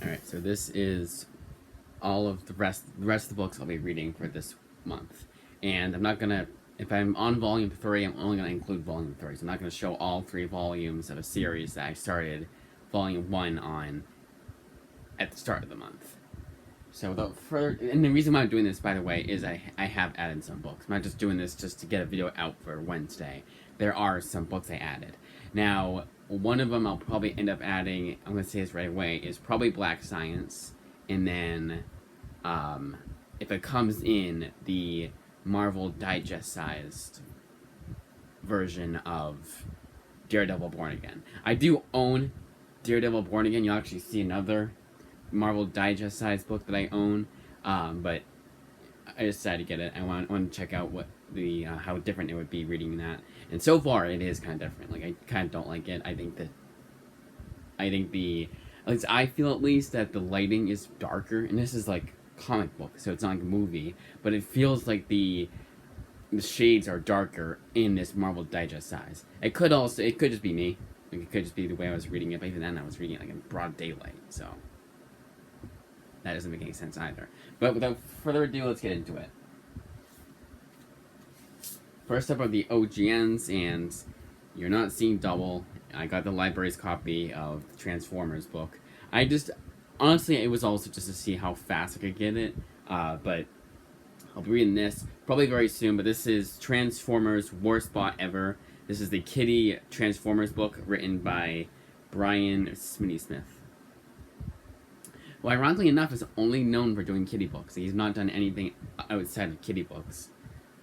Alright, so this is all of the rest of the books I'll be reading for this month. And I'm not gonna, if I'm on volume 3, I'm only gonna include volume 3. So I'm not gonna show all 3 volumes of a series that I started volume 1 on at the start of the month. So without further, and the reason why I'm doing this, by the way, is I have added some books. I'm not just doing this just to get a video out for Wednesday. There are some books I added. Now, one of them I'll probably end up adding, I'm going to say this right away, is probably Black Science. And then, if it comes in, the Marvel Digest-sized version of Daredevil Born Again. I do own Daredevil Born Again. You'll actually see another Marvel Digest sized book that I own, but I decided to get it. I want to check out what the how different it would be reading that, and so far it is kind of different. Like, I kind of don't like it. I think the at least I feel at least that the lighting is darker, and this is like comic book, so it's not like a movie, but it feels like the shades are darker in this Marvel Digest size. It could just be me. Like, it could just be the way I was reading it, but even then I was reading it like in broad daylight, so that doesn't make any sense either. But without further ado, let's get into it. First up are the OGNs, and you're not seeing double. I got the library's copy of the Transformers book. Honestly, it was also just to see how fast I could get it, but I'll be reading this probably very soon, but this is Transformers Worst Spot Ever. This is the Kitty Transformers book written by Brian Smitty Smith. Well, ironically enough, is only known for doing kitty books. He's not done anything outside of kitty books.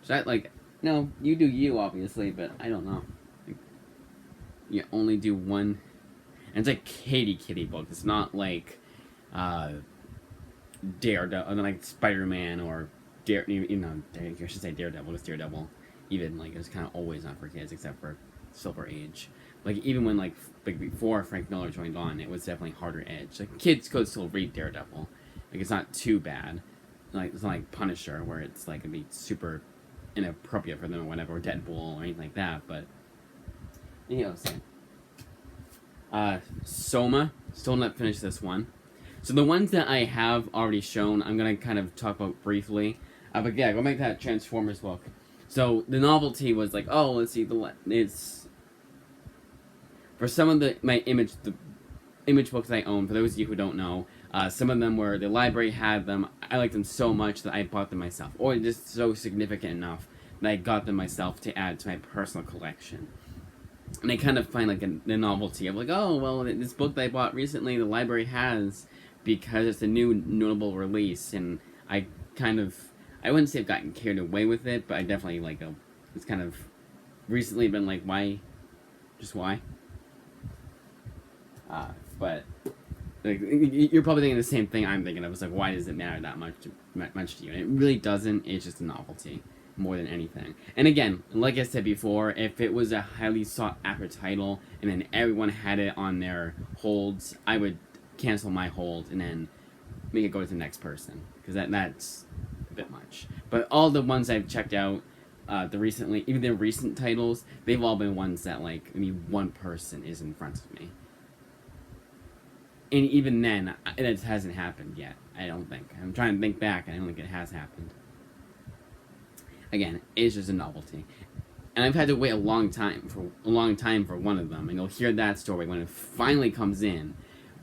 So that, like, no, you do you, obviously, but I don't know. Like, you only do one. And it's a kitty book. It's not like Daredevil, like Spider-Man or I should say Daredevil. It's Daredevil. Even, like, it's kind of always not for kids, except for Silver Age. Like, even when, like before Frank Miller joined on, it was definitely harder edge. Like, kids could still read Daredevil. Like, it's not too bad. Like, it's not like Punisher, where it's, like, it'd be super inappropriate for them or whatever, or Deadpool or anything like that, but you know what I'm saying. Soma, still not finished this one. So the ones that I have already shown, I'm going to kind of talk about briefly. But yeah, go make that Transformers book. So the novelty was like, oh, let's see, it's for some of the image books I own, for those of you who don't know, some of them were, the library had them, I liked them so much that I bought them myself, or just so significant enough that I got them myself to add to my personal collection. And I kind of find, like, the novelty of, like, oh, well, this book that I bought recently, the library has, because it's a new notable release, and I wouldn't say I've gotten carried away with it, but I definitely, like, it's kind of recently been like, why? Just why? But like, you're probably thinking the same thing I'm thinking of. It's like, why does it matter that much to you? And it really doesn't. It's just a novelty more than anything. And again, like I said before, if it was a highly sought after title and then everyone had it on their holds, I would cancel my hold and then make it go to the next person, because that's a bit much. But all the ones I've checked out, even the recent titles, they've all been ones that, like, I mean, one person is in front of me. And even then, it hasn't happened yet, I don't think. I'm trying to think back, and I don't think it has happened. Again, it's just a novelty. And I've had to wait a long time for one of them, and you'll hear that story when it finally comes in.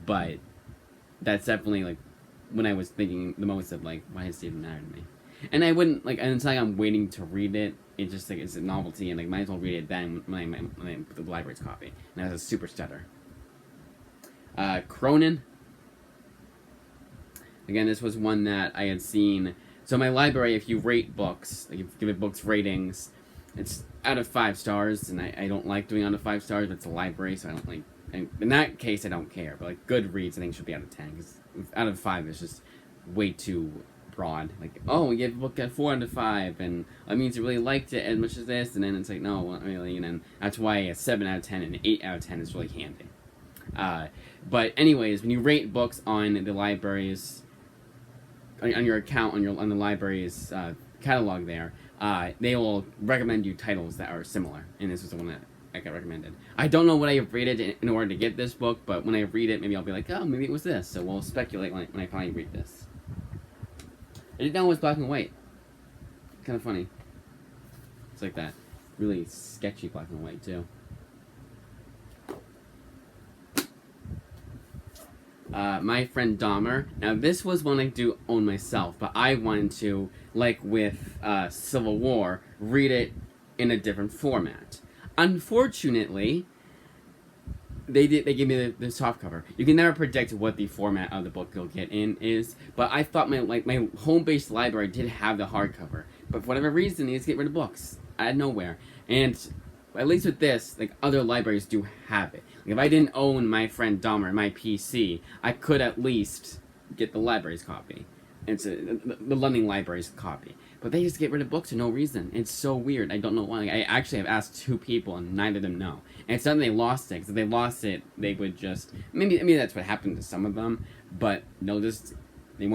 But that's definitely, like, when I was thinking the most of, like, why does it even matter to me? And I wouldn't, like, and it's like I'm waiting to read it. It's just, like, it's a novelty, and, like, might as well read it then when I put the library's copy. And that's a super stutter. Cronin. Again, this was one that I had seen. So my library, if you rate books, like, if you give it books ratings, it's out of 5 stars, and I don't like doing out of 5 stars, but it's a library, so I don't like, in that case, I don't care. But, like, Goodreads, I think, should be out of 10, because out of 5 is just way too broad. Like, oh, we gave a book a 4 out of 5, and that means you really liked it as much as this, and then it's like, no, not really, and then that's why a 7 out of 10 and an 8 out of 10 is really handy. But anyways, when you rate books on the library's, on your account, on the library's catalog there, they will recommend you titles that are similar, and this was the one that I got recommended. I don't know what I rated in order to get this book, but when I read it, maybe I'll be like, oh, maybe it was this. So we'll speculate when I finally read this. I didn't know it was black and white. Kind of funny. It's like that. Really sketchy black and white, too. My Friend Dahmer. Now, this was one I do own myself, but I wanted to, like with Civil War, read it in a different format. Unfortunately, they gave me the soft cover. You can never predict what the format of the book you'll get in is, but I thought my home-based library did have the hardcover, but for whatever reason, they just get rid of books out of nowhere. And at least with this, like, other libraries do have it. Like, if I didn't own My Friend Dahmer, my PC, I could at least get the library's copy. The London Library's copy. But they just get rid of books for no reason. It's so weird. I don't know why. I actually have asked 2 people, and neither of them know. And it's not that they lost it, because if they lost it, they would just... Maybe that's what happened to some of them, but they'll just... It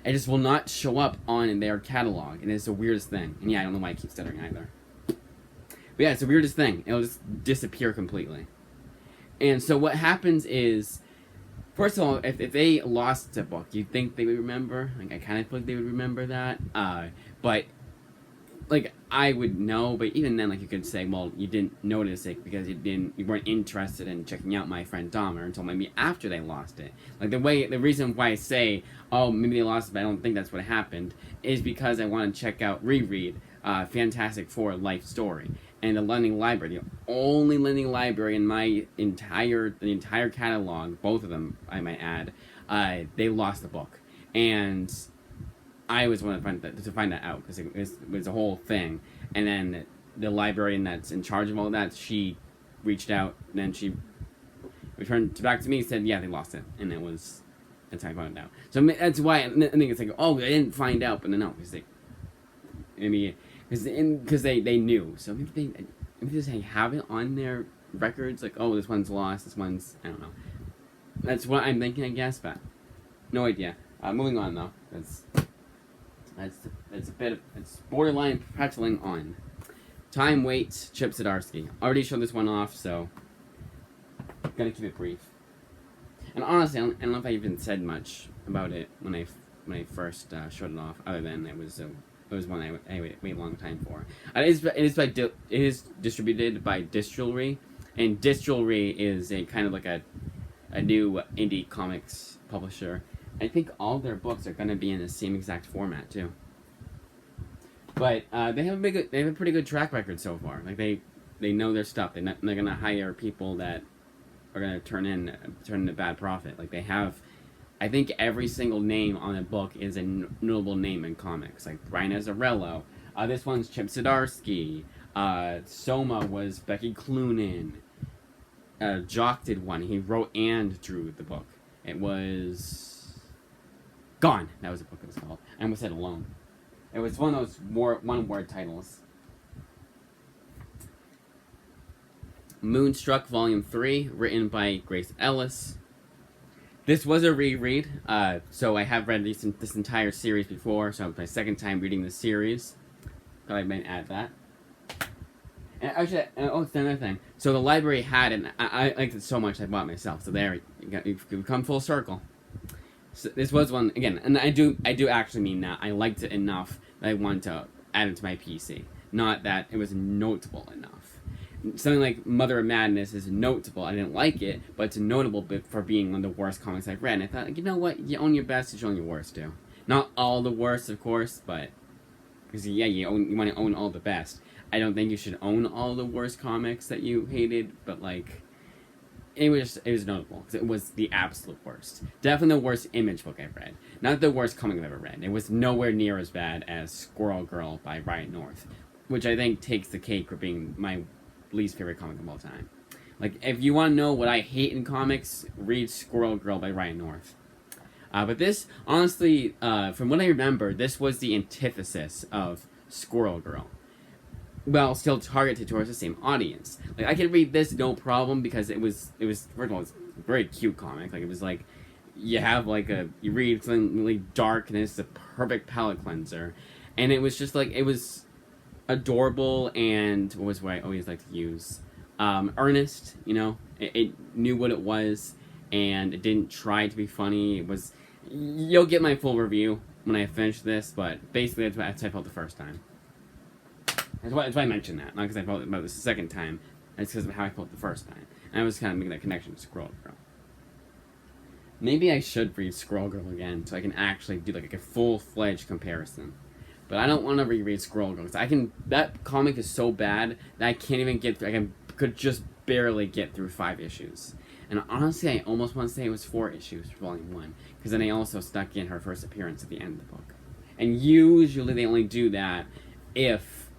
just will not show up on their catalog, and it's the weirdest thing. And yeah, I don't know why I keep stuttering either. But yeah, it's the weirdest thing. It'll just disappear completely. And so what happens is, first of all, if they lost a book, you'd think they would remember. Like, I kind of feel like they would remember that. But, like, I would know, but even then, like, you could say, well, you didn't notice it because you weren't interested in checking out My Friend Dahmer until maybe after they lost it. Like, the reason why I say, oh, maybe they lost it, but I don't think that's what happened, is because I want to reread Fantastic Four Life Story. And the Lending Library, the only lending library in the entire catalog, both of them, I might add, they lost the book. And I always wanted to find that out, because it was a whole thing. And then the librarian that's in charge of all that, she reached out, and then she returned back to me and said, yeah, they lost it. And that's how I found it out. So that's why I think it's like, oh, I didn't find out, but no, because they knew. So maybe they have it on their records, like, oh, this one's lost, this one's, I don't know. That's what I'm thinking, I guess, but no idea. Moving on, though. It's borderline prattling on. Time waits, Chip Zdarsky. Already showed this one off, so I'm gonna keep it brief. And honestly, I don't know if I even said much about it when I first showed it off, other than it was one I waited a long time for. It is distributed by Distillery, and Distillery is a kind of like a new indie comics publisher. I think all their books are going to be in the same exact format too. But they have a pretty good track record so far. Like they know their stuff. They're going to hire people that are going to turn in a bad profit. Like they have, I think every single name on the book is a notable name in comics. Like Brian Azzarello. This one's Chip Zdarsky. Soma was Becky Cloonan. Jock did one. He wrote and drew the book. It was Gone. That was the book it was called. I almost said Alone. It was one of those one-word titles. Moonstruck Volume 3, written by Grace Ellis. This was a reread, so I have read this entire series before, so it's my second time reading the series. Thought I might add that. And actually, it's another thing. So the library had it, and I liked it so much I bought it myself. So there, you've come full circle. So this was one, again, and I do actually mean that. I liked it enough that I wanted to add it to my PC. Not that it was notable enough. Something like Mother of Madness is notable. I didn't like it, but it's notable for being one of the worst comics I've read. And I thought, like, you know what? You own your best, you should own your worst, too. Not all the worst, of course, but... Because, yeah, you want to own all the best. I don't think you should own all the worst comics that you hated, but, like... It was notable, because it was the absolute worst. Definitely the worst Image book I've read. Not the worst comic I've ever read. It was nowhere near as bad as Squirrel Girl by Ryan North, which I think takes the cake for being my least favorite comic of all time. Like, if you want to know what I hate in comics, read Squirrel Girl by Ryan North. But this, honestly, from what I remember, this was the antithesis of Squirrel Girl. Well, still targeted towards the same audience. Like, I could read this no problem because it was first of all, it's a very cute comic. Like, it was like, you read something really dark and it's a perfect palate cleanser. And it was just like, it was adorable and what was what I always like to use, earnest. You know, it knew what it was, and it didn't try to be funny. It was. You'll get my full review when I finish this, but basically that's what I felt the first time. That's why I mentioned that, not because I felt about this the second time. It's because of how I felt the first time, and I was kind of making that connection to Squirrel Girl. Maybe I should read Squirrel Girl again so I can actually do like a full-fledged comparison. But I don't want to reread Squirrel Girl because that comic is so bad that I can't even get through. Could just barely get through 5 issues. And honestly, I almost want to say it was 4 issues for Volume 1 because then they also stuck in her first appearance at the end of the book. And usually they only do that if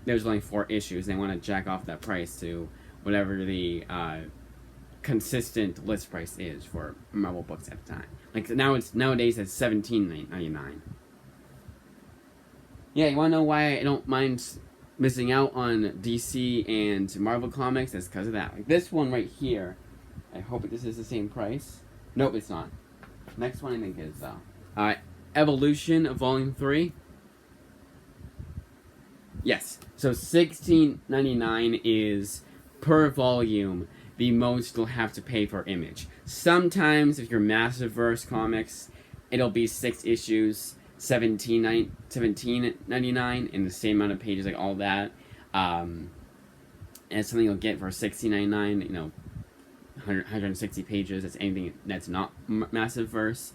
there's only 4 issues and they want to jack off that price to whatever the consistent list price is for Marvel books at the time. Like nowadays it's $17.99. Yeah, you want to know why I don't mind missing out on DC and Marvel comics? It's because of that. Like this one right here, I hope this is the same price. Nope, it's not. Next one I think is Evolution of Volume 3. Yes, so $16.99 is per volume the most you'll have to pay for Image. Sometimes if you're Massiveverse comics, it'll be 6 issues, $17.99 in the same amount of pages, like all that. And it's something you'll get for $16.99. You know, 160 pages. That's anything that's not Massiveverse.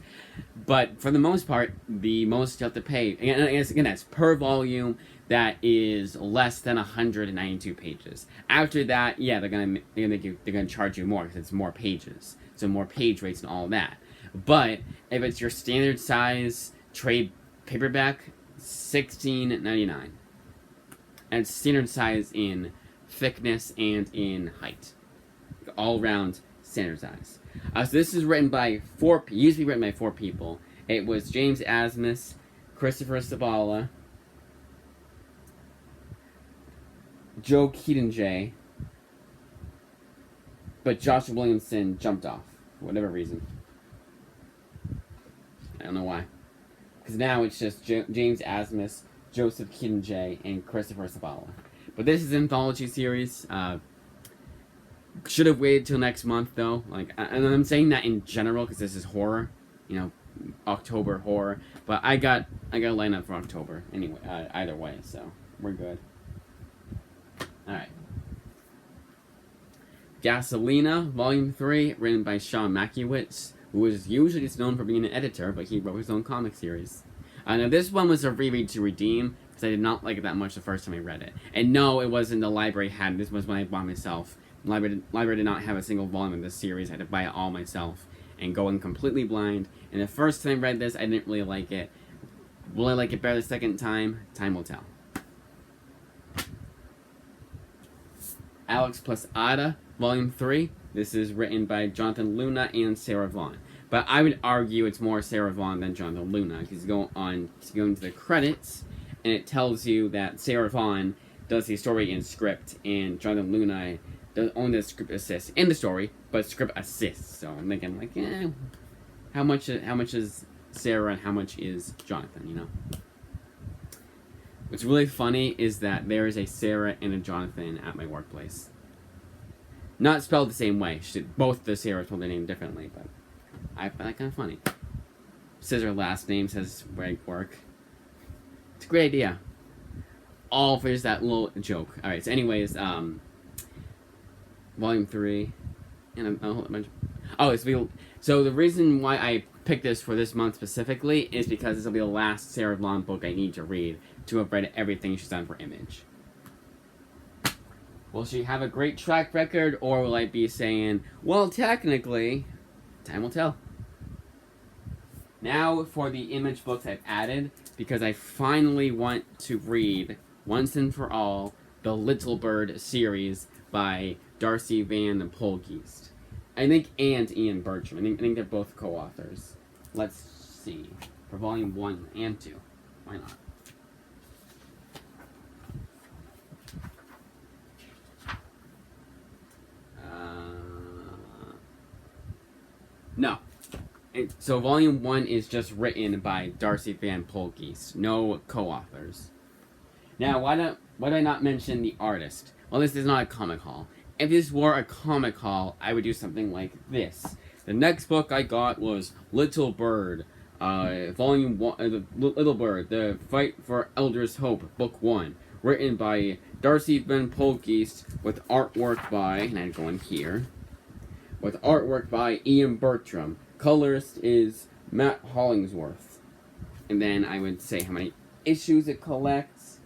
But for the most part, the most you have to pay, again, that's per volume. That is less than 192 pages. After that, yeah, they're gonna charge you more because it's more pages, so more page rates and all that. But if it's your standard size trade paperback, $16.99, and it's standard size in thickness and in height, all around standard size. So this is written by used to be written by 4 people. It was James Asmus, Christopher Sabala, Joe Keaton, but Josh Williamson jumped off for whatever reason. I don't know why. Because now it's just James Asmus, Joseph Keaton, and Christopher Sabala. But this is an anthology series. Should have waited till next month though. And I'm saying that in general because this is horror, you know, October horror. But I got a lineup for October anyway. Either way, so we're good. Alright. Gasolina, Volume 3, written by Sean Makiewicz, who is usually just known for being an editor, but he wrote his own comic series. Now this one was a reread to redeem, because I did not like it that much the first time I read it. And no, it wasn't the library had. This was when I bought myself. The library did not have a single volume of this series. I had to buy it all myself, and go in completely blind. And the first time I read this, I didn't really like it. Will I like it better the second time? Time will tell. Alex plus Ada, Volume 3. This is written by Jonathan Luna and Sarah Vaughn. But I would argue it's more Sarah Vaughn than Jonathan Luna, because you go into the credits, and it tells you that Sarah Vaughn does the story and script, and Jonathan Luna does only the script assist in the story, but script assists. So I'm thinking, like, how much is Sarah and how much is Jonathan, you know? What's really funny is that there is a Sarah and a Jonathan at my workplace. Not spelled the same way. Both the Sarahs spelled their name differently, but I find that kind of funny. Says her last name, says where I work. It's a great idea. All for just that little joke. Alright, so anyways, Volume 3. And so the reason why I picked this for this month specifically is because this will be the last Sarah Vaughn book I need to read to have read everything she's done for Image. Will she have a great track record, or will I be saying, well, technically, time will tell. Now for the Image books I've added, because I finally want to read, once and for all, the Little Bird series by Darcy Van Polgeest. I think, and Ian Bertram. I think they're both co-authors. Let's see. For Volume 1 and 2. Why not? No. So Volume 1 is just written by Darcy Van Polgeest. No co-authors. Now, why don't Why did I not mention the artist? Well, this is not a comic haul. If this were a comic haul, I would do something like this. The next book I got was Little Bird, Volume 1, Little Bird, The Fight for Elder's Hope, Book 1, written by Darcy Van Polgeest, with artwork by, and I go in here, with artwork by Ian Bertram. Colorist is Matt Hollingsworth. And then I would say how many issues it collects.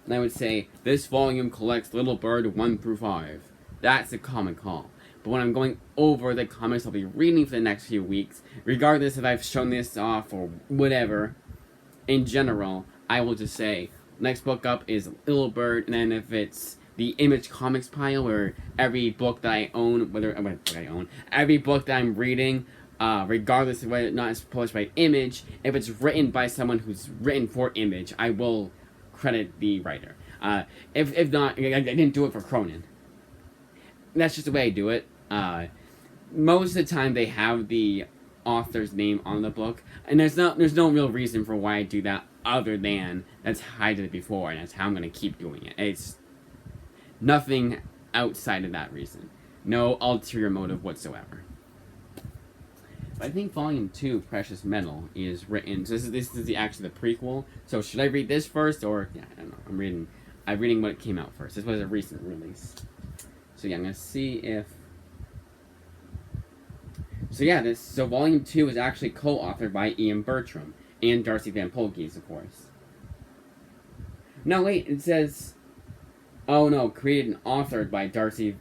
And I would say, this volume collects Little Bird 1 through 5. That's a comic haul. But when I'm going over the comics I'll be reading for the next few weeks, regardless if I've shown this off or whatever, in general, I will just say, next book up is Little Bird, and then if it's the Image Comics pile, where every book that I own, every book that I'm reading, regardless of whether or not it's published by Image, if it's written by someone who's written for Image, I will credit the writer. If not, I didn't do it for Cronin. That's just the way I do it. Most of the time they have the author's name on the book, and there's no real reason for why I do that other than that's how I did it before, and that's how I'm going to keep doing it. It's nothing outside of that reason. No ulterior motive whatsoever. But I think Volume 2, Precious Metal, is written. So this is actually the prequel. So should I read this first, or yeah, I don't know. I'm reading what came out first. This was a recent release. So yeah, I'm gonna see if. So yeah, so Volume 2 is actually co-authored by Ian Bertram and Darcy Van Polgeest, of course. No, wait, it says. Oh no, created and authored by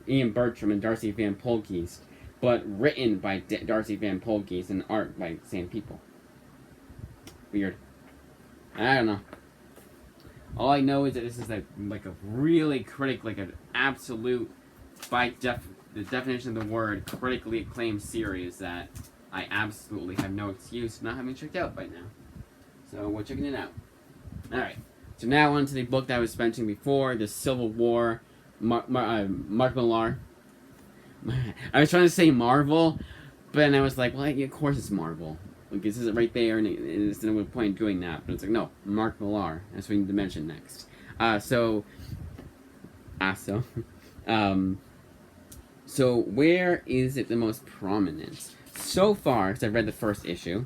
Ian Bertram and Darcy Van Polgeest, but written by Darcy Van Polgeest and art by the same people. Weird. I don't know. All I know is that this is like a really like an absolute, by the definition of the word, critically acclaimed series that I absolutely have no excuse not having checked out by now. So we're checking it out. Alright. So now on to the book that I was mentioning before, the Civil War, Mark Millar. I was trying to say Marvel, but then I was like, well, of course it's Marvel. Like, this is right there, and there's no point in doing that. But it's like, no, Mark Millar. That's what we need to mention next. So where is it the most prominent? So far, because I've read the first issue,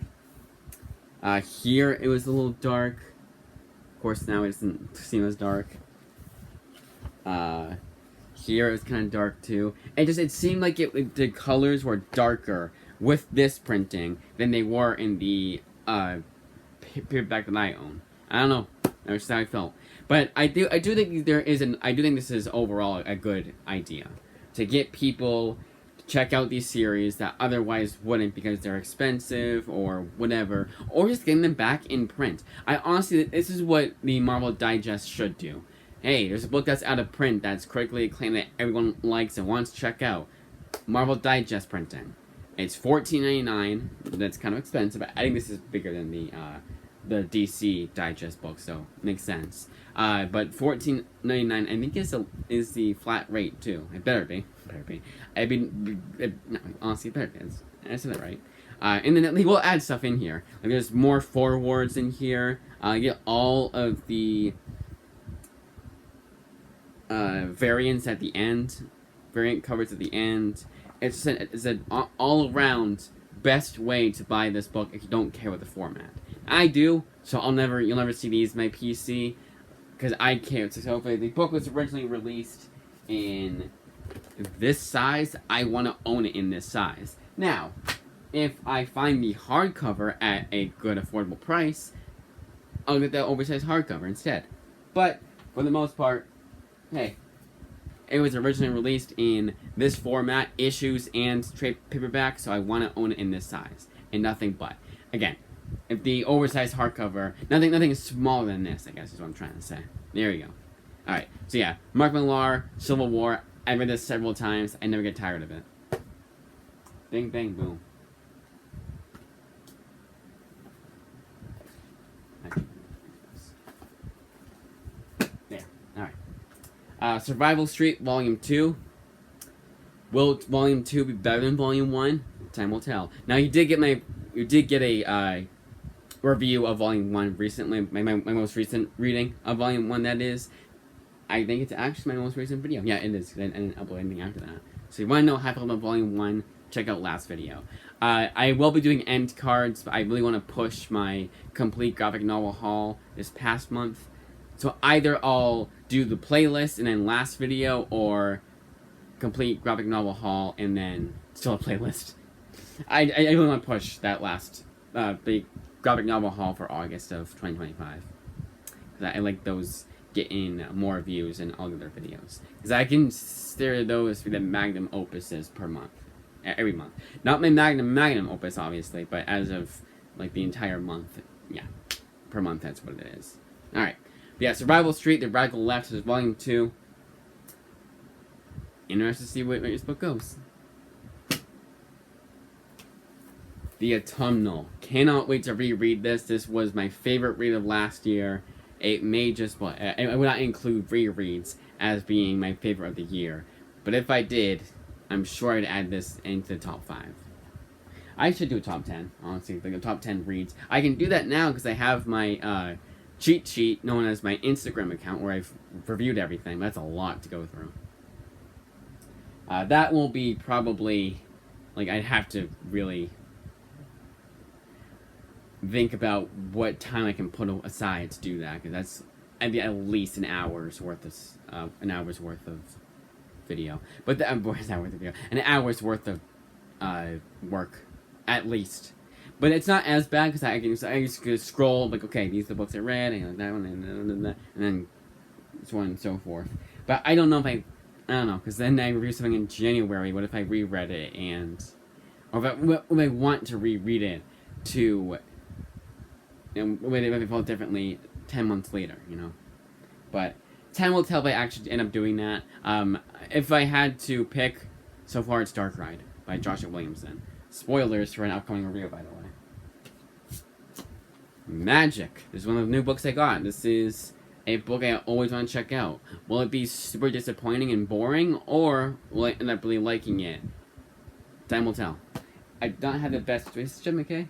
here it was a little dark. Of course, now it doesn't seem as dark. Here it was kind of dark too. It seemed like the colors were darker with this printing than they were in the paperback that I own. I don't know. That's just how I felt. But I do think I do think this is overall a good idea to get people to check out these series that otherwise wouldn't because they're expensive or whatever, or just getting them back in print. I honestly, this is what the Marvel Digest should do. Hey, there's a book that's out of print that's critically acclaimed that everyone likes and wants to check out. Marvel Digest printing. It's $14.99. That's kind of expensive, but I think this is bigger than the DC Digest book, so makes sense. But $14.99, I think is the flat rate too. It better be. No, honestly, it better be. I said that right. And then we'll add stuff in here. Like there's more forewords in here. You get all of the variants at the end, variant covers at the end. It's an all-around best way to buy this book if you don't care about the format. I do, so you'll never see these in my PC because I care. So if the book was originally released in this size, I want to own it in this size. Now, if I find the hardcover at a good affordable price, I'll get the oversized hardcover instead. But for the most part, hey, it was originally released in this format, issues and trade paperback, so I want to own it in this size, and nothing but. Again, if the oversized hardcover, nothing is smaller than this, I guess is what I'm trying to say. There you go. Alright, so yeah, Mark Millar, Civil War, I've read this several times, I never get tired of it. Bing, bang, boom. Survival Street, Volume 2. Will Volume 2 be better than Volume 1? Time will tell. Now, you did get a review of Volume 1 recently, my most recent reading of Volume 1, that is. I think it's actually my most recent video. Yeah, it is. I didn't upload anything after that. So if you want to know how I felt about Volume 1, check out last video. I will be doing end cards, but I really want to push my complete graphic novel haul this past month. So either I'll do the playlist and then last video, or complete graphic novel haul and then still a playlist. I really want to push that last big graphic novel haul for August of 2025. Because I like those getting more views than all the other videos. Because I consider those to be the magnum opuses per month. Every month. Not my magnum opus, obviously, but as of, like, the entire month, yeah. Per month, that's what it is. Alright. Yeah, Survival Street, The Radical Left is Volume 2. Interested to see where this book goes. The Autumnal. Cannot wait to reread this. This was my favorite read of last year. It may just, well, I would not include rereads as being my favorite of the year. But if I did, I'm sure I'd add this into the top 5. I should do a top 10, honestly, like a top 10 reads. I can do that now because I have my cheat sheet known as my Instagram account where I've reviewed everything. That's a lot to go through. That will be probably, like, I'd have to really think about what time I can put aside to do that, because that's at least an hour's worth of video. But an hour's worth of work, at least. But it's not as bad because I just scroll, like, okay, these are the books I read, and that one, and then so on and so forth. But I don't know if I don't know, because then I review something in January. What if I reread it or if I want to reread it to, if I felt differently 10 months later, you know. But 10 will tell if I actually end up doing that. If I had to pick, so far it's Dark Ride by Joshua Williamson. Spoilers for an upcoming review, by the way. Magic. This is one of the new books I got. This is a book I always want to check out. Will it be super disappointing and boring, or will I end up really liking it? Time will tell. I don't have the best... Is this Jed MacKay?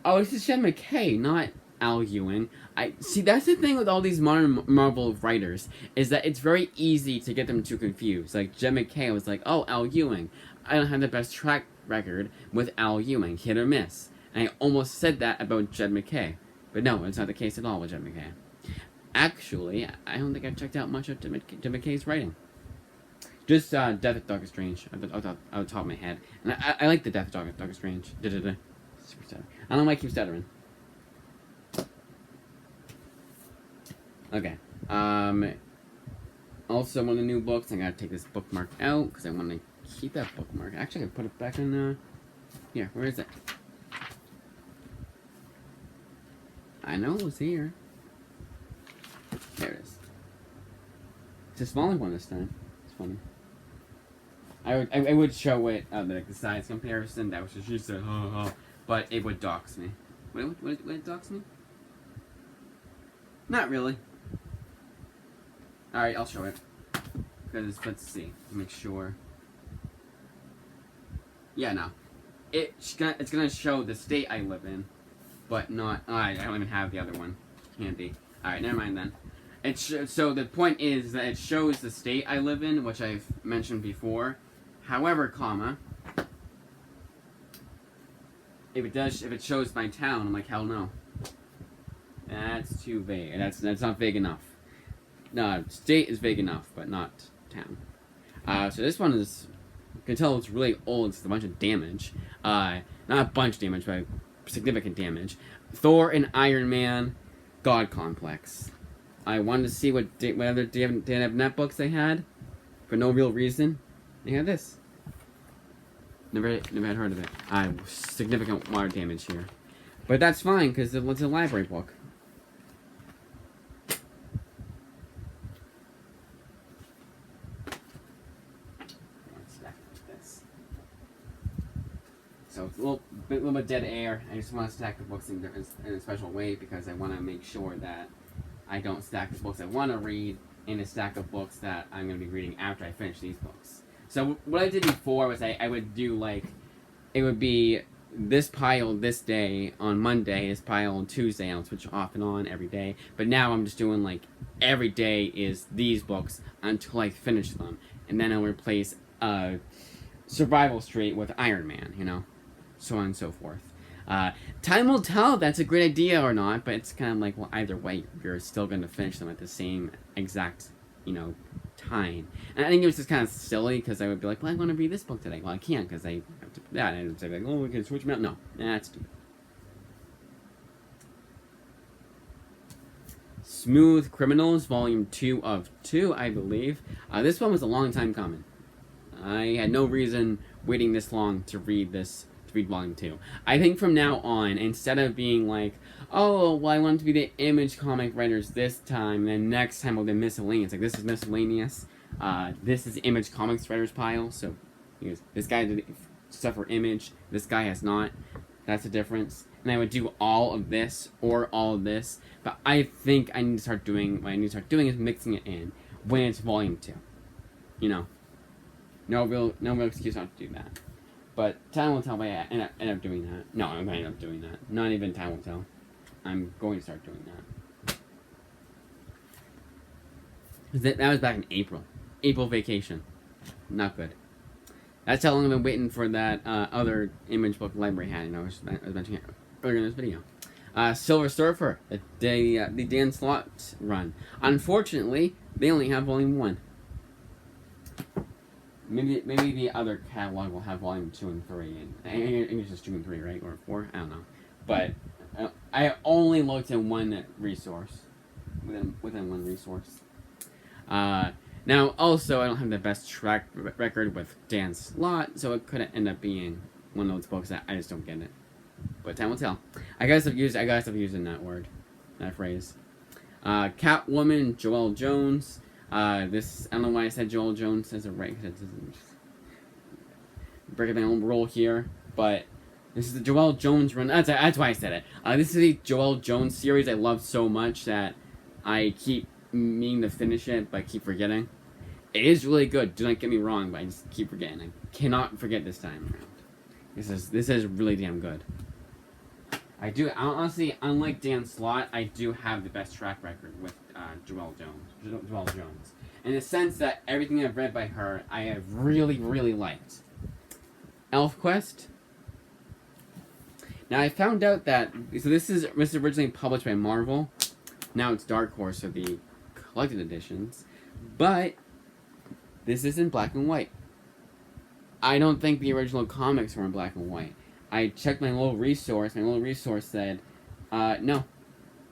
Oh, this is Jed MacKay, not Al Ewing. See, that's the thing with all these modern Marvel writers, is that it's very easy to get them too confused. Like, Jed MacKay was like, oh, Al Ewing. I don't have the best track record with Al Ewing, hit or miss. And I almost said that about Jed MacKay. But no, it's not the case at all with Jed MacKay. Actually, I don't think I've checked out much of Jed MacKay's writing. Just Death of Doctor Strange, out the top of my head. And I like the Death of Doctor Strange. I don't know why I keep stuttering. Okay. Also, one of the new books, I gotta take this bookmark out, because I want to keep that bookmark. Actually, I put it back in, here, where is it? I know it was here. There it is. It's a smaller one this time. It's funny. I would show it, like, the size comparison, that was just, she said, but it would dox me. Would it dox me? Not really. Alright, I'll show it. Because, let's see, make sure. Yeah, no. It's gonna show the state I live in, but not, I don't even have the other one handy. Alright, never mind then. So the point is that it shows the state I live in, which I've mentioned before. However, comma, if it shows my town, I'm like, hell no. That's too vague. That's not vague enough. No, state is vague enough, but not town. So this one is, you can tell it's really old. It's a bunch of damage. Not a bunch of damage, but significant damage. Thor and Iron Man, God Complex. I wanted to see what other Dan Abnett books they had, for no real reason. They had this. Never had heard of it. Significant water damage here. But that's fine, because it's a library book. So it's a little bit dead air. I just want to stack the books in a special way, because I want to make sure that I don't stack the books I want to read in a stack of books that I'm going to be reading after I finish these books. So what I did before was I would do, like, it would be this pile this day on Monday, this pile on Tuesday. I'll switch off and on every day. But now I'm just doing like every day is these books until I finish them, and then I'll replace Survival Street with Iron Man. You know, so on and so forth. Time will tell if that's a great idea or not, but it's kind of like, well, either way, you're still going to finish them at the same exact, time. And I think it was just kind of silly because I would be like, well, I want to read this book today. Well, I can't because I have to do that. And it's like, oh, we can switch them out. No, that's stupid. Smooth Criminals, Volume 2 of 2, I believe. This one was a long time coming. I had no reason waiting this long to read Volume 2. I think from now on, instead of being like, oh, well, I want to be the Image comic writers this time, and then next time we'll do miscellaneous. Like, this is miscellaneous. This is Image Comics writers pile, so this guy did stuff for Image, this guy has not. That's the difference. And I would do all of this or all of this, but I think I need to start doing, what I need to start doing is mixing it in when it's Volume 2. No real excuse not to do that. But time will tell if I end up doing that. No, I'm going to end up doing that. Not even time will tell. I'm going to start doing that. That was back in April. April vacation. Not good. That's how long I've been waiting for that other Image book library had. I was mentioning it earlier in this video. Silver Surfer, the Dan Slott run. Unfortunately, they only have Volume 1. Maybe the other catalog will have Volume 2 and 3. And it's just 2 and 3, right? Or 4? I don't know. But I only looked at one resource. Within one resource. Now, also, I don't have the best track record with Dan Slott, so it could end up being one of those books that I just don't get it. But time will tell. I guess I've used that phrase. Catwoman, Joelle Jones. I don't know why I said Joelle Jones as a right. Breaking my own rule here, but this is the Joelle Jones run. That's why I said it. This is the Joelle Jones series I love so much that I keep meaning to finish it, but I keep forgetting. It is really good. Do not get me wrong, but I just keep forgetting. I cannot forget this time around. This is really damn good. Honestly, unlike Dan Slott, I do have the best track record with Joelle Jones. In the sense that everything I've read by her, I have really, really liked. ElfQuest. Now, I found out that... So this is originally published by Marvel. Now it's Dark Horse, so the collected editions. But this is in black and white. I don't think the original comics were in black and white. I checked my little resource. My little resource said, no.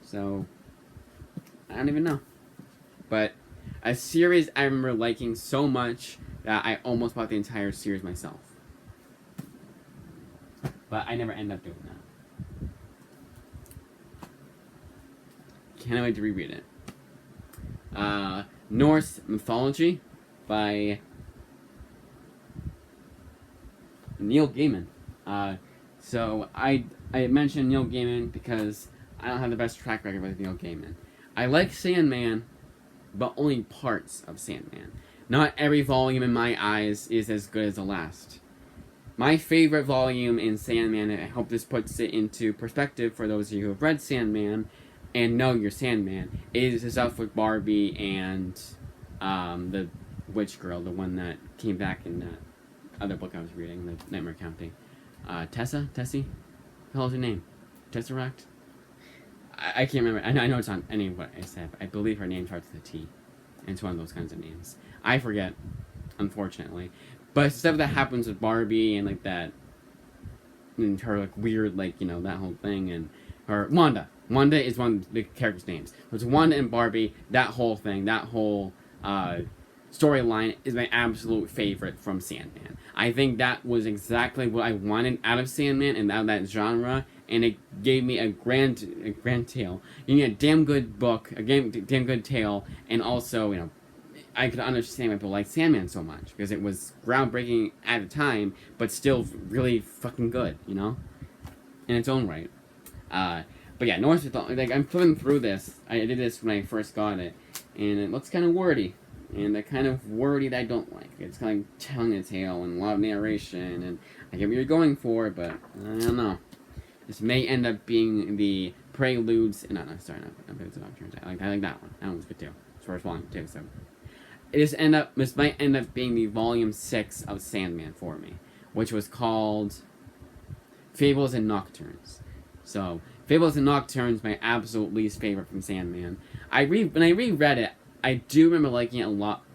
So, I don't even know. But a series I remember liking so much that I almost bought the entire series myself. But I never end up doing that. Can't wait to reread it. Norse Mythology by Neil Gaiman. So I mentioned Neil Gaiman because I don't have the best track record with Neil Gaiman. I like Sandman, but only parts of Sandman. Not every volume in my eyes is as good as the last. My favorite volume in Sandman, and I hope this puts it into perspective for those of you who have read Sandman and know your Sandman, is the stuff with Barbie and the witch girl, the one that came back in that other book I was reading, the Nightmare County. Tessie? What the hell is her name? Tesseract? I can't remember. I know it's on any of what I said, but I believe her name starts with a T. And it's one of those kinds of names. I forget, unfortunately. But stuff that happens with Barbie and like that, and her like weird, like, that whole thing, and her Wanda. Wanda is one of the characters' names. So it's Wanda and Barbie, that whole thing, that whole storyline is my absolute favorite from Sandman. I think that was exactly what I wanted out of Sandman and out of that genre, and it gave me a grand tale. You need a damn good book, a damn good tale, and also, I could understand why people like Sandman so much, because it was groundbreaking at the time, but still really fucking good, in its own right. But yeah, Norse Mythology, like, I'm flipping through this. I did this when I first got it, and it looks kind of wordy. and the kind of wordy that I don't like. It's kind of like telling a tale and a lot of narration, and I get what you're going for, but I don't know. This may end up being the preludes. No, sorry, not Nocturnes. I like that one. That one's good too. As far as volume 2, so this might end up being the volume 6 of Sandman for me, which was called Fables and Nocturnes. So Fables and Nocturnes, my absolute least favorite from Sandman. When I reread it, I do remember liking it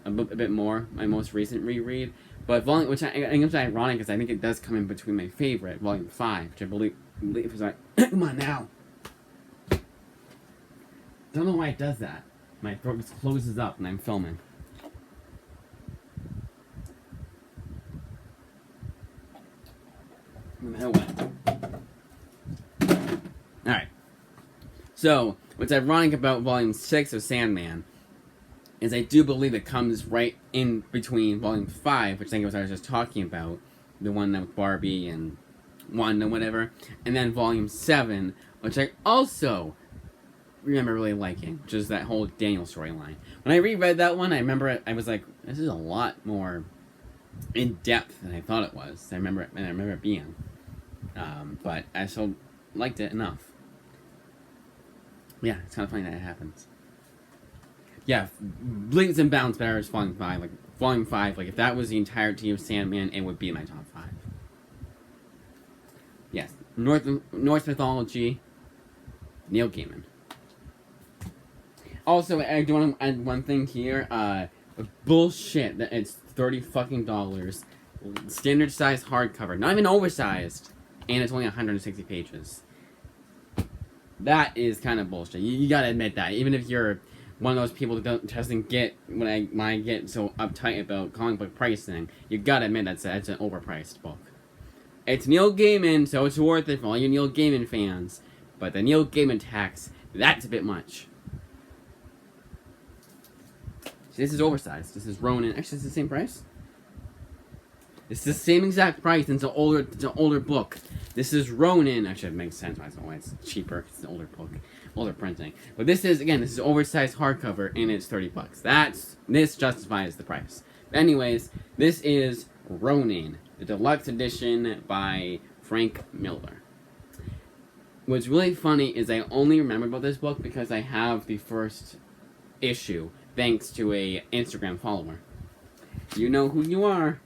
a bit more. My most recent reread, but which I think is ironic because I think it does come in between my favorite, volume 5, which I believe is like, come on now. Don't know why it does that. My throat just closes up when I'm filming. Alright. So, what's ironic about volume 6 of Sandman is I do believe it comes right in between volume 5, which I think was I was just talking about, the one with Barbie and Wanda, whatever, and then volume 7, which I also remember really liking, which is that whole Daniel storyline. When I reread that one, I remember I was like, this is a lot more in depth than I thought it was. I remember it being, but I still liked it enough. Yeah, it's kind of funny that it happens. Yeah, Leaps and Bounds better is volume 5. Like volume 5, like if that was the entirety of Sandman, it would be in my top 5. Yes, Norse mythology, Neil Gaiman. Also, I do want to add one thing here. Bullshit that it's $30 fucking dollars. Standard size hardcover, not even oversized, and it's only 160 pages. That is kind of bullshit. You gotta admit that. Even if you're one of those people that doesn't get when I get so uptight about comic book pricing, you gotta admit that's an overpriced book. It's Neil Gaiman, so it's worth it for all you Neil Gaiman fans. But the Neil Gaiman tax, that's a bit much. This is oversized. This is Ronin. Actually, it's the same price. It's the same exact price. It's an older book. This is Ronin. Actually, it makes sense why it's cheaper. It's an older book, older printing. But this is oversized hardcover, and it's $30. This justifies the price. But anyways, this is Ronin, the deluxe edition by Frank Miller. What's really funny is I only remember about this book because I have the first issue, thanks to a Instagram follower. You know who you are.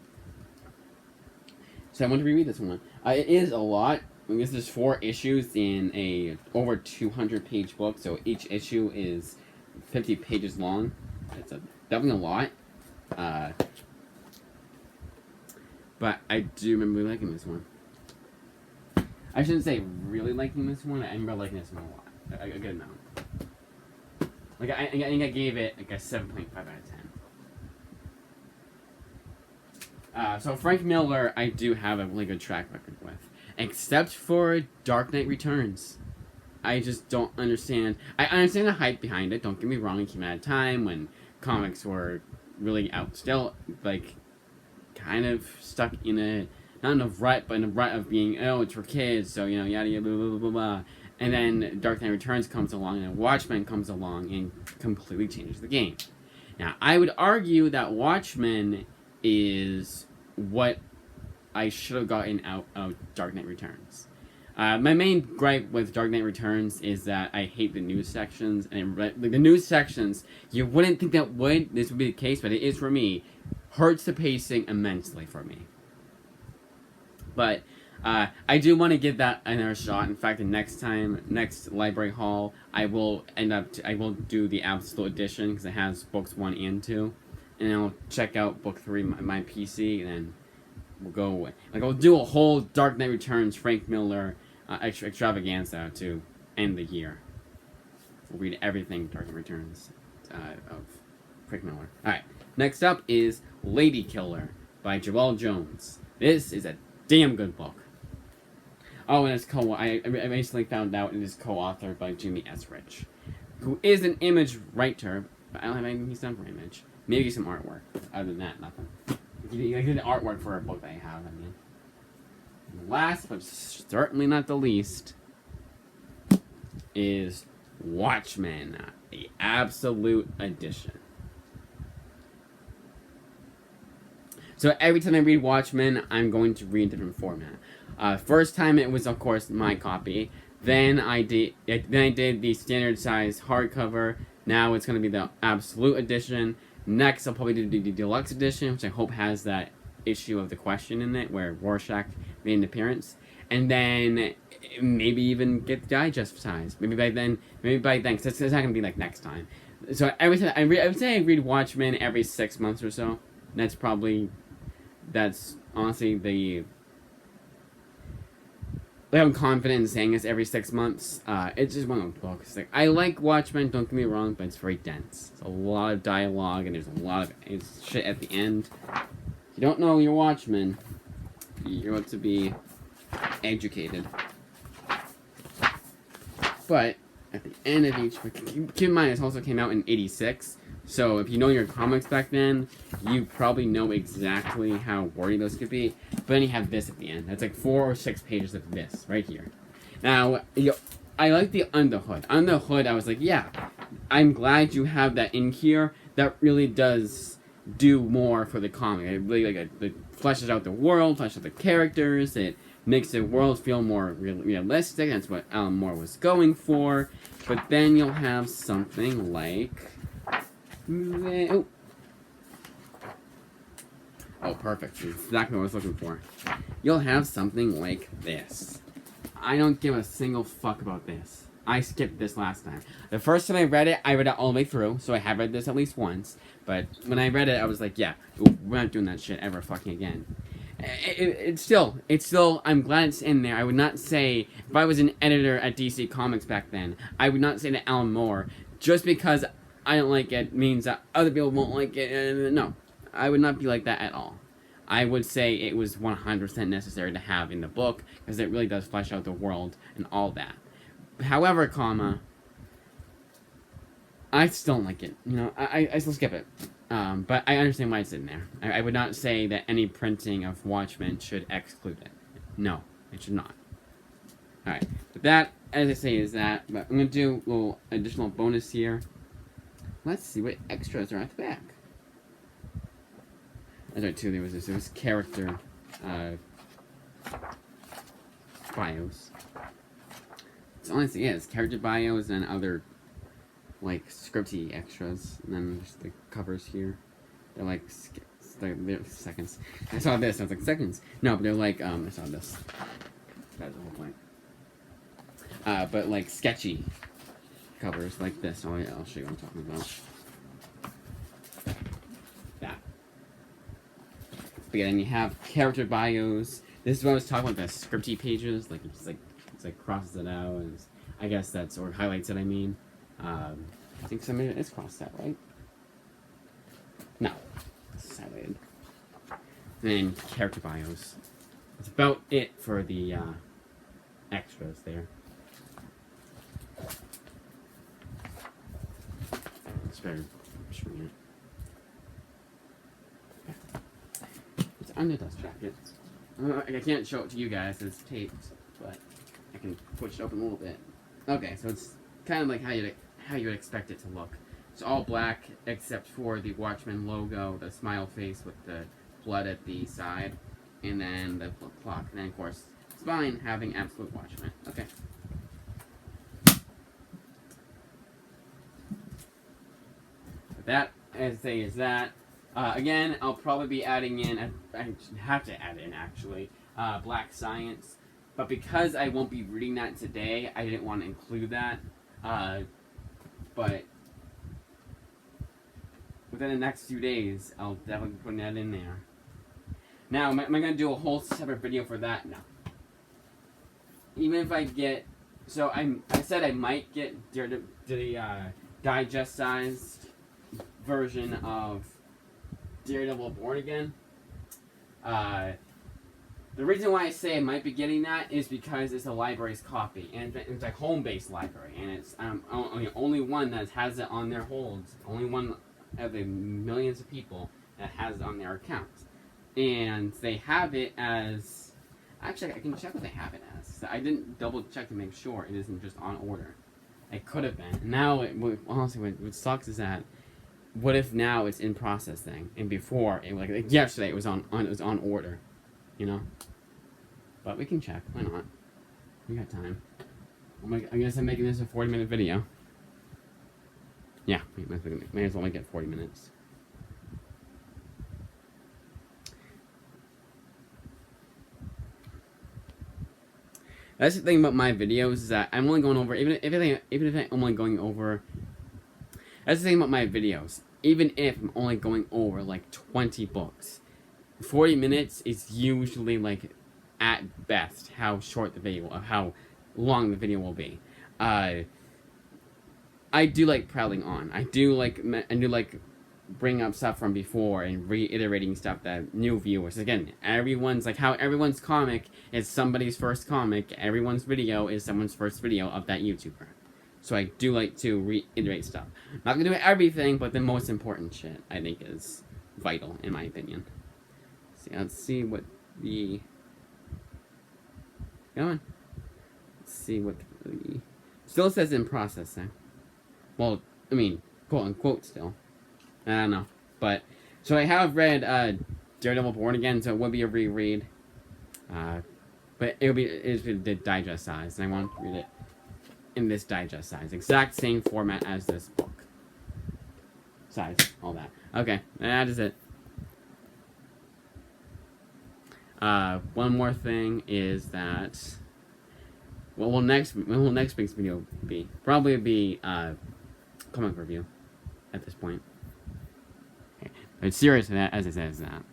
So I want to reread this one. It is a lot. I guess there's 4 issues in a over 200-page book, so each issue is 50 pages long. It's definitely a lot. But I do remember liking this one. I shouldn't say really liking this one. I remember liking this one a lot. A good amount. Like I think I gave it like a 7.5 out of 10. So Frank Miller, I do have a really good track record with, except for Dark Knight Returns. I just don't understand. I understand the hype behind it. Don't get me wrong. It came at a time when comics were really out, still like kind of stuck in a not in a rut, but in a rut of being it's for kids. So yada yada blah blah blah blah. And then Dark Knight Returns comes along, and Watchmen comes along and completely changes the game. Now, I would argue that Watchmen is what I should have gotten out of Dark Knight Returns. My main gripe with Dark Knight Returns is that I hate the news sections. And the news sections, you wouldn't think this would be the case, but it is for me. Hurts the pacing immensely for me. But I do want to give that another shot. In fact, the next library haul, I will do the Absolute Edition because it has books 1 and 2, and I'll check out book 3 on my PC, and then we'll go. I'll do a whole Dark Knight Returns Frank Miller extravaganza to end the year. We'll read everything Dark Knight Returns of Frank Miller. All right, next up is Lady Killer by Joelle Jones. This is a damn good book. Oh, and it's I recently found out it is co-authored by Jimmy S. Rich, who is an Image writer, but I don't have anything he's done for Image. Maybe some artwork. Other than that, nothing. He did artwork for a book that I have, I mean. And last, but certainly not the least, is Watchmen, the Absolute Edition. So every time I read Watchmen, I'm going to read a different format. First time it was, of course, my copy. Then I did the standard size hardcover. Now it's going to be the absolute edition. Next, I'll probably do the deluxe edition, which I hope has that issue of the question in it, where Rorschach made an appearance. And then maybe even get the digest size. Maybe by then, because it's not going to be like next time. So every time I would say I read Watchmen every 6 months or so. That's honestly I'm confident in saying this every 6 months. It's just one of those books. Like, I like Watchmen, don't get me wrong, but it's very dense. It's a lot of dialogue, and there's a lot of shit at the end. If you don't know your Watchmen, you're about to be educated. But at the end of each book, keep in mind, this also came out in '86. So if you know your comics back then, you probably know exactly how wordy those could be. But then you have this at the end. That's like 4 or 6 pages of this right here. Now, I like the underhood. On the hood, I was like, yeah, I'm glad you have that in here. That really does do more for the comic. It really it fleshes out the world, fleshes out the characters. It makes the world feel more realistic. That's what Alan Moore was going for. But then you'll have something like... Oh, perfect. That's exactly what I was looking for. You'll have something like this. I don't give a single fuck about this. I skipped this last time. The first time I read it all the way through, so I have read this at least once. But when I read it, I was like, yeah, we're not doing that shit ever fucking again. It's still, I'm glad it's in there. I would not say, if I was an editor at DC Comics back then, I would not say to Alan Moore, just because I don't like it means that other people won't like it. No, I would not be like that at all. I would say it was 100% necessary to have in the book, because it really does flesh out the world and all that. However, I still don't like it. I still skip it. But I understand why it's in there. I would not say that any printing of Watchmen should exclude it. No, it should not. Alright, but that, as I say, is that. But I'm going to do a little additional bonus here. Let's see what extras are at the back. That's right, too. There was character bios. It's honestly, yeah, it's character bios and other, like, scripty extras. And then there's the covers here. They're like, they're seconds. I saw this, I was like, seconds. No, but they're like, I saw this. That's the whole point. But like, sketchy covers like this. Oh, yeah, I'll show you what I'm talking about. That. But yeah, then you have character bios. This is what I was talking about, the scripty pages. Like, it's like crosses it out, and I guess that's, or highlights it, I mean. I think somebody is crossed out, right? No. It's highlighted. And then character bios. That's about it for the extras there. It's better showing it. It's under dust jacket. I can't show it to you guys, it's taped, but I can push it open a little bit. Okay, so it's kind of like how you'd expect it to look. It's all black except for the Watchmen logo, the smile face with the blood at the side, and then the clock, and then of course spine having absolute Watchmen. Okay. That, as I say, is that. Again, I'll probably be adding in, I have to add in actually, Black Science. But because I won't be reading that today, I didn't want to include that. But within the next few days, I'll definitely be putting that in there. Now, am I going to do a whole separate video for that? No. Even if I get, so I said I might get the digest-sized version of Daredevil Born Again. The reason why I say I might be getting that is because it's a library's copy, and it's a home-based library, and it's only one that has it on their holds, only one of the millions of people that has it on their accounts, and they have it as. Actually, I can check what they have it as. I didn't double check to make sure it isn't just on order. It could have been. Now, honestly, what sucks is that what if now it's in processing, and before it like yesterday it was on order, you know? But we can check. Why not? We got time. I guess I'm making this a 40-minute video. Yeah, may as well make it 40 minutes. That's the thing about my videos is that I'm only going over even if I'm only going over. That's the thing about my videos. Even if I'm only going over like 20 books, 40 minutes is usually like at best how short the video or how long the video will be. I do like prattling on. I do like bring up stuff from before and reiterating stuff that new viewers. Again, everyone's like how everyone's comic is somebody's first comic. Everyone's video is someone's first video of that YouTuber. So I do like to reiterate stuff. Not gonna do everything, but the most important shit I think is vital in my opinion. Let's see what the. Come on. Let's see what the. Still says in processing. Well, I mean, quote unquote still. I don't know. But, so I have read Daredevil Born Again, so it would be a reread. But it's the digest size, and I want to read it in this digest size. Exact same format as this book. Size, all that. Okay, that is it. One more thing is that what will next week's video be? Probably be comic review at this point. Okay. But serious as I said is that.